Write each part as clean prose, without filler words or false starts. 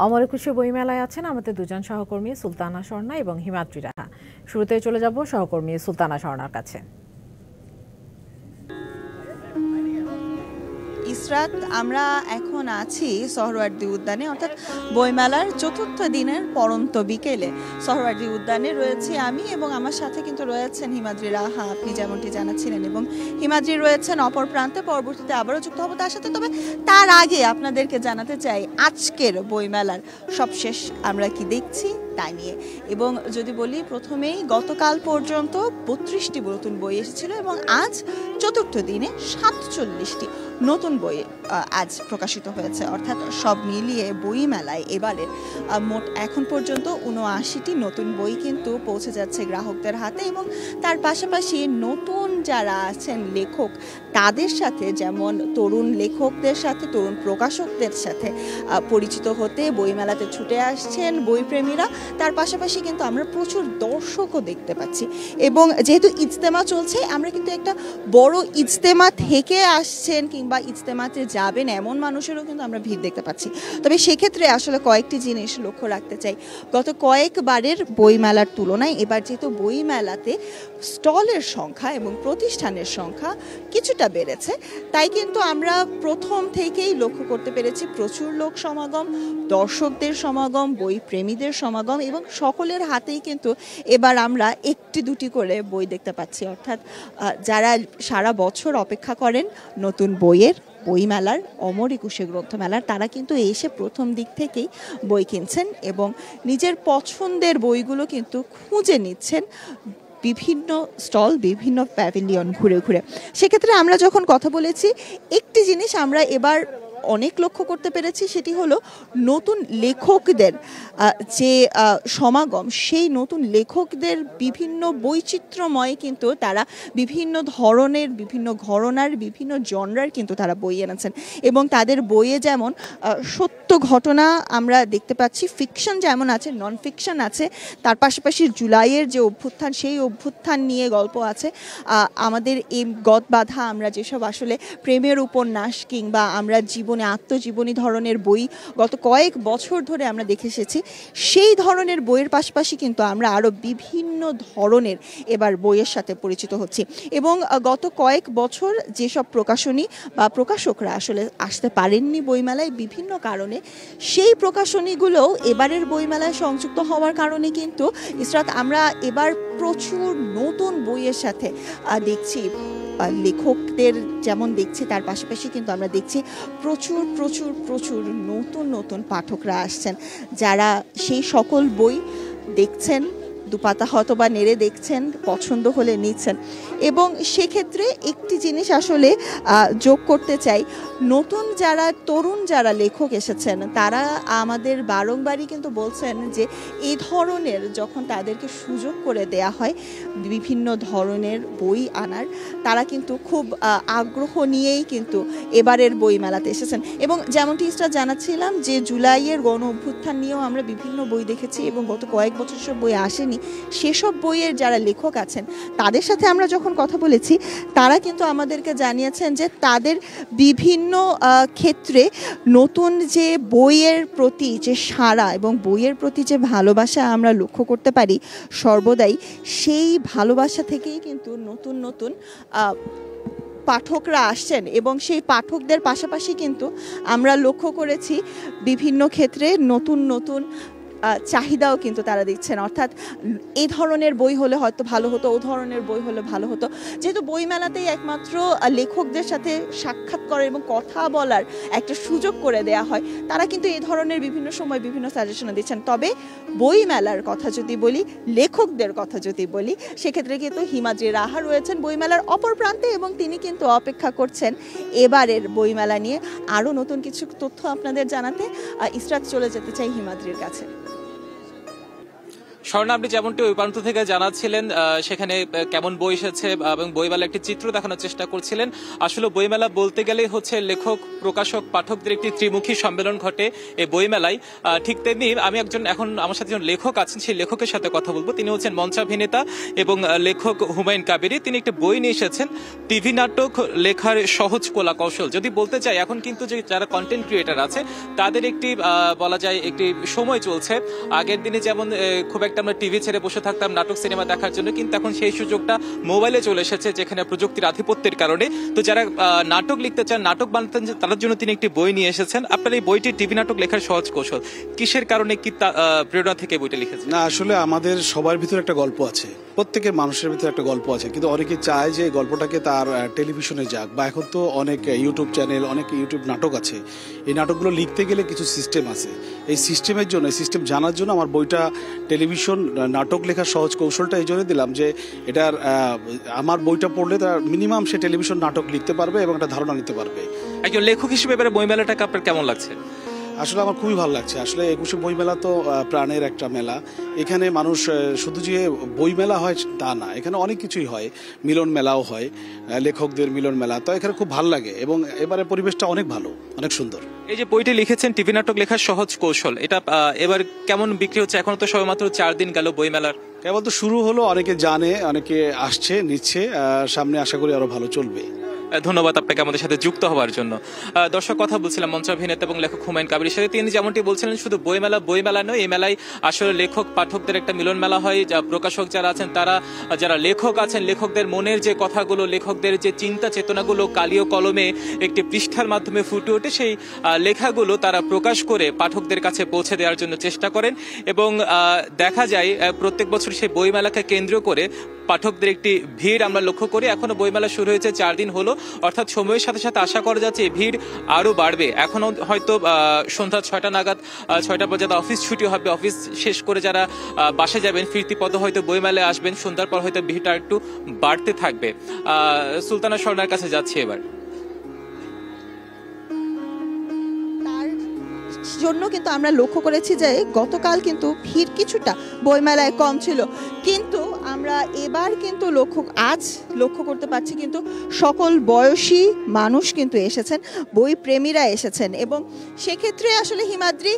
অমর একুশে বইমেলায় আছেন আমাদের দুজন সহকর্মী সুলতানা স্বর্ণা এবং হিমাদ্রি রাহা। শুরুতে চলে যাব সহকর্মী সুলতানা স্বর্ণার কাছে। ইসরাত, আমরা এখন আছি সোহরাওয়ার্দী উদ্যানে, অর্থাৎ বইমেলার চতুর্থ দিনের পড়ন্ত বিকেলে সোহরাওয়ার্দী উদ্যানে রয়েছি আমি, এবং আমার সাথে কিন্তু রয়েছেন হিমাদ্রি রাহা, আপনি যেমনটি জানাচ্ছিলেন, এবং হিমাদ্রি রয়েছেন অপর প্রান্তে। পরবর্তীতে আবারও যুক্ত হবো তার সাথে। তবে তার আগে আপনাদেরকে জানাতে চাই আজকের বইমেলার সবশেষ আমরা কি দেখছি তাই নিয়ে। এবং যদি বলি প্রথমেই, গতকাল পর্যন্ত 32টি নতুন বই এসেছিল এবং আজ চতুর্থ দিনে 47টি নতুন বই আজ প্রকাশিত হয়েছে। অর্থাৎ সব মিলিয়ে বই মেলায় এবারে মোট এখন পর্যন্ত 79টি নতুন বই কিন্তু পৌঁছে যাচ্ছে গ্রাহকদের হাতে। এবং তার পাশাপাশি নতুন যারা আছেন লেখক, তাদের সাথে, যেমন তরুণ লেখকদের সাথে, তরুণ প্রকাশকদের সাথে পরিচিত হতে বইমেলাতে ছুটে আসছেন বইপ্রেমীরা। তার পাশাপাশি কিন্তু আমরা প্রচুর দর্শকও দেখতে পাচ্ছি। এবং যেহেতু ইজতেমা চলছে, আমরা কিন্তু একটা বড় ইজতেমা থেকে আসছেন কিংবা ইজতেমাতে যাবেন এমন মানুষেরও কিন্তু আমরা ভিড় দেখতে পাচ্ছি। তবে সেক্ষেত্রে আসলে কয়েকটি জিনিস লক্ষ্য রাখতে চাই। গত কয়েকবারের বইমেলার তুলনায় এবার যেহেতু বইমেলাতে স্টলের সংখ্যা এবং প্রতিষ্ঠানের সংখ্যা কিছুটা বেড়েছে, তাই কিন্তু আমরা প্রথম থেকেই লক্ষ্য করতে পেরেছি প্রচুর লোক সমাগম, দর্শকদের সমাগম, বই প্রেমীদের সমাগম, এবং সকলের হাতেই কিন্তু এবার আমরা একটি দুটি করে বই দেখতে পাচ্ছি। অর্থাৎ যারা সারা বছর অপেক্ষা করেন নতুন বইয়ের, বইমেলার, অমর একুশে গ্রন্থমেলার, তারা কিন্তু এসে প্রথম দিক থেকেই বই কিনছেন এবং নিজের পছন্দের বইগুলো কিন্তু খুঁজে নিচ্ছেন বিভিন্ন স্টল, বিভিন্ন প্যাভিলিয়ন ঘুরে ঘুরে। সেক্ষেত্রে আমরা যখন কথা বলেছি, একটি জিনিস আমরা এবার অনেক লক্ষ্য করতে পেরেছি, সেটি হলো নতুন লেখকদের যে সমাগম। সেই নতুন লেখকদের বিভিন্ন বৈচিত্র্যময় কিন্তু তারা বিভিন্ন ধরনের, বিভিন্ন ঘরানার, বিভিন্ন জনরার কিন্তু তারা বই এনেছেন। এবং তাদের বইয়ে যেমন সত্য ঘটনা আমরা দেখতে পাচ্ছি, ফিকশন যেমন আছে, নন ফিকশন আছে, তার পাশাপাশি জুলাইয়ের যে অভ্যুত্থান, সেই অভ্যুত্থান নিয়ে গল্প আছে। আমাদের এই গদবাধা, আমরা যেসব আসলে প্রেমের উপন্যাস কিংবা আমরা জীবনে আত্মজীবনী ধরনের বই গত কয়েক বছর ধরে আমরা দেখে এসেছি, সেই ধরনের বইয়ের পাশাপাশি কিন্তু আমরা আরও বিভিন্ন ধরনের এবার বইয়ের সাথে পরিচিত হচ্ছি। এবং গত কয়েক বছর যেসব প্রকাশনী বা প্রকাশকরা আসলে আসতে পারেননি বইমেলায় বিভিন্ন কারণে, সেই প্রকাশনীগুলোও এবারের বইমেলায় সংযুক্ত হওয়ার কারণে কিন্তু ইসরাত, আমরা এবার প্রচুর নতুন বইয়ের সাথে দেখছি লেখকদের যেমন দেখছি, তার পাশাপাশি কিন্তু আমরা দেখছি প্রচুর প্রচুর প্রচুর নতুন নতুন পাঠকরা আসছেন, যারা সেই সকল বই দেখছেন, দুপাতা হয়তো বা নেড়ে দেখছেন, পছন্দ হলে নিচ্ছেন। এবং সেক্ষেত্রে একটি জিনিস আসলে যোগ করতে চাই, নতুন যারা তরুণ যারা লেখক এসেছেন, তারা আমাদের বারংবারই কিন্তু বলছেন যে এই ধরনের যখন তাদেরকে সুযোগ করে দেয়া হয় বিভিন্ন ধরনের বই আনার, তারা কিন্তু খুব আগ্রহ নিয়েই কিন্তু এবারের বই মেলাতে এসেছেন। এবং যেমনটি ইসরা জানাচ্ছিলাম যে জুলাইয়ের গণ অভ্যুত্থান নিয়েও আমরা বিভিন্ন বই দেখেছি এবং গত কয়েক বছর সব বই আসেনি। সেসব বইয়ের যারা লেখক আছেন, তাদের সাথে আমরা যখন কথা বলেছি, তারা কিন্তু আমাদেরকে জানিয়েছেন যে তাদের বিভিন্ন ক্ষেত্রে নতুন যে বইয়ের প্রতি যে সাড়া এবং বইয়ের প্রতি যে ভালোবাসা আমরা লক্ষ্য করতে পারি সর্বদাই, সেই ভালোবাসা থেকেই কিন্তু নতুন নতুন পাঠকরা আসছেন। এবং সেই পাঠকদের পাশাপাশি কিন্তু আমরা লক্ষ্য করেছি বিভিন্ন ক্ষেত্রে নতুন নতুন চাহিদাও কিন্তু তারা দিচ্ছেন। অর্থাৎ এই ধরনের বই হলে হয়তো ভালো হতো, ও ধরনের বই হলে ভালো হতো। যেহেতু বইমেলাতেই একমাত্র লেখকদের সাথে সাক্ষাৎ করার এবং কথা বলার একটা সুযোগ করে দেয়া হয়, তারা কিন্তু এই ধরনের বিভিন্ন সময় বিভিন্ন সাজেশন দিচ্ছেন। তবে বইমেলার কথা যদি বলি, লেখকদের কথা যদি বলি, সেক্ষেত্রে কিন্তু হিমাদ্রি রাহা রয়েছেন বইমেলার অপর প্রান্তে, এবং তিনি কিন্তু অপেক্ষা করছেন এবারের বইমেলা নিয়ে আরও নতুন কিছু তথ্য আপনাদের জানাতে। ইসরাত, চলে যেতে চাই হিমাদ্রির কাছে। স্বর্ণা, আপনি যেমনটি ওই প্রান্ত থেকে জানাচ্ছিলেন সেখানে কেমন বই এসেছে এবং বইমেলা একটি চিত্র দেখানোর চেষ্টা করছিলেন। আসলে বইমেলা বলতে গেলেই হচ্ছে লেখক, প্রকাশক, পাঠকদের একটি ত্রিমুখী সম্মেলন ঘটে এই বইমেলায়। ঠিক তেমনি আমি এখন আমার সাথে একজন লেখক আছেন, সেই লেখকের সাথে কথা বলবো। তিনি হচ্ছেন মঞ্চাভিনেতা এবং লেখক হুমায়ুন কাবেরী। তিনি একটি বই নিয়ে এসেছেন, টিভি নাটক লেখার সহজ কলা কৌশল। যদি বলতে চাই এখন কিন্তু যে যারা কন্টেন্ট ক্রিয়েটার আছে তাদের একটি বলা যায় একটি সময় চলছে। আগের দিনে যেমন খুব একটা আমরা টিভি ছেড়ে বসে থাকতাম নাটক সিনেমা দেখার জন্য, কিন্তু এখন সেই সুযোগটা মোবাইলে চলে এসেছে, যেখানে প্রযুক্তির আধিপত্যের কারণে। তো যারা নাটক লিখতে চান, নাটক বানাতে চান, তাদের জন্য তিনি একটি বই নিয়ে এসেছেন। আপনার এই বইটি টিভি নাটক লেখার সহজ কৌশল, কিসের কারণে, কি প্রেরণা থেকে বইটা লিখেছেন? না, আসলে আমাদের সবার ভিতরে একটা গল্প আছে, প্রত্যেকের মানুষের ভিতরে একটা গল্প আছে, কিন্তু অনেকে চায় যে গল্পটাকে তার টেলিভিশনে যাক, বা এখন তো অনেক ইউটিউব চ্যানেল, অনেক ইউটিউব নাটক আছে। এই নাটকগুলো লিখতে গেলে কিছু সিস্টেম আছে। এই সিস্টেমের জন্য, সিস্টেম জানার জন্য আমার বইটা টেলিভিশন নাটক লেখার সহজ কৌশলটা এই জন্য দিলাম যে এটার আমার বইটা পড়লে তার মিনিমাম সে টেলিভিশন নাটক লিখতে পারবে এবং একটা ধারণা নিতে পারবে। একজন লেখক হিসেবে এবারে বইমেলাটাকে আপনার কেমন লাগছে? আসলে আমার খুবই ভালো লাগছে। আসলে 21শে বইমেলা তো প্রাণের একটা মেলা। এখানে মানুষ শুধু যে বইমেলা হয় তা না, এখানে অনেক কিছুই হয়, মিলন মেলাও হয়, লেখকদের মিলন মেলা। তো এখানে খুব ভালো লাগে এবং এবারে পরিবেশটা অনেক ভালো, অনেক সুন্দর। এই যে বইটি লিখেছেন টিভি নাটক লেখার সহজ কৌশল, এটা এবার কেমন বিক্রি হচ্ছে? এখনো তো সবেমাত্র 4 দিন গেল বইমেলার। কেবল তো শুরু হলো, অনেকে জানে, অনেকে আসছে, নিচ্ছে, সামনে আশা করি আরো ভালো চলবে। ধন্যবাদ আপনাকে আমাদের সাথে যুক্ত হওয়ার জন্য। দর্শক, কথা বলছিলাম মঞ্চাভিনেতা এবং লেখক হুমায়ুন কাবেরীর সাথে। তিনি যেমনটি বলছিলেন, শুধু বইমেলা নয়, এই মেলায় আসলে লেখক পাঠকদের একটা মিলন মেলা হয়। যা প্রকাশক যারা আছেন, তারা যারা লেখক আছেন, লেখকদের মনের যে কথাগুলো, লেখকদের যে চিন্তা চেতনাগুলো কালি ও কলমে একটি পৃষ্ঠার মাধ্যমে ফুটে ওঠে, সেই লেখাগুলো তারা প্রকাশ করে পাঠকদের কাছে পৌঁছে দেওয়ার জন্য চেষ্টা করেন। এবং দেখা যায় প্রত্যেক বছর সেই বইমেলাকে কেন্দ্র করে পাঠকদের একটি ভিড় আমরা লক্ষ্য করি। এখনো বইমেলা শুরু হয়েছে 4 দিন হলো, অর্থাৎ সময়ের সাথে সাথে আশা করা যাচ্ছে এই ভিড় আরো বাড়বে। এখনো হয়তো সন্ধ্যা 6টা নাগাদ, 6টা পর্যন্ত অফিস ছুটি হবে। অফিস শেষ করে যারা বাসে যাবেন, ফিরতি পথে হয়তো বইমেলায় আসবেন। সন্ধ্যার পর হয়তো ভিড়টা একটু বাড়তে থাকবে। সুলতানা স্বর্ণার কাছে যাচ্ছি এবার। জন্য কিন্তু আমরা লক্ষ্য করেছি যে গতকাল কিন্তু ভিড় কিছুটা বইমেলায় কম ছিল, কিন্তু আমরা এবার কিন্তু আজ লক্ষ্য করতে পারছি কিন্তু সকল বয়সী মানুষ কিন্তু এসেছেন, বই প্রেমীরা এসেছেন। এবং সেক্ষেত্রে আসলে হিমাদ্রি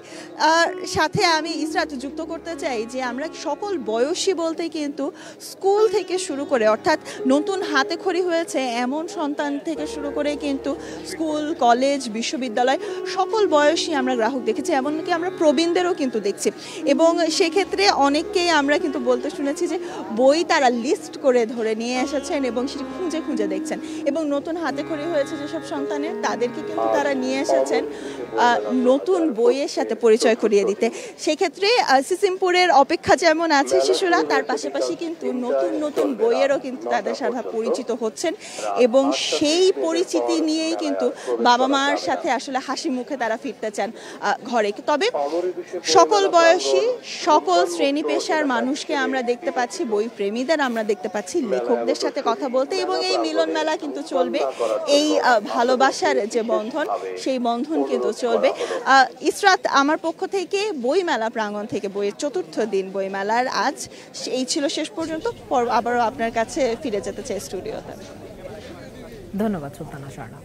সাথে আমি ইসরাত যুক্ত করতে চাই যে আমরা সকল বয়সী বলতে কিন্তু স্কুল থেকে শুরু করে, অর্থাৎ নতুন হাতে খড়ি হয়েছে এমন সন্তান থেকে শুরু করে কিন্তু স্কুল, কলেজ, বিশ্ববিদ্যালয় সকল বয়সী আমরা গ্রাহক দেখেছি, এমনকি আমরা প্রবীণদেরও কিন্তু দেখছি। এবং সেক্ষেত্রে অনেককেই আমরা কিন্তু বলতে শুনেছি যে বই তারা লিস্ট করে ধরে নিয়ে এসেছেন এবং সেটি খুঁজে খুঁজে দেখছেন। এবং নতুন হাতে খড়ি হয়েছে যেসব সন্তানের, তাদেরকে কিন্তু তারা নিয়ে এসেছেন নতুন বইয়ের সাথে পরিচয় করিয়ে দিতে। সেক্ষেত্রে সিসিমপুরের অপেক্ষা যেমন আছে শিশুরা, তার পাশাপাশি কিন্তু নতুন নতুন বইয়েরও কিন্তু তাদের সাথে পরিচিত হচ্ছেন এবং সেই পরিচিতি নিয়েই কিন্তু বাবা মার সাথে আসলে হাসি মুখে তারা ফিরতে চান ঘরে। তবে সকল বয়সী, সকল শ্রেণী পেশার মানুষকে আমরা দেখতে পাচ্ছি, বই প্রেমীদের আমরা দেখতে পাচ্ছি লেখকদের সাথে কথা বলতে। এবং এই মিলন মেলা কিন্তু চলবে, এই ভালোবাসার যে বন্ধন, সেই বন্ধন কিন্তু চলবে। ইসরাত, আমার পক্ষ থেকে বইমেলা প্রাঙ্গণ থেকে, বইয়ের 4র্থ দিন বইমেলার আজ এই ছিল শেষ পর্যন্ত। আবারও আপনার কাছে ফিরে যেতে চাই স্টুডিওতে। ধন্যবাদ সুলতানা স্বর্ণা।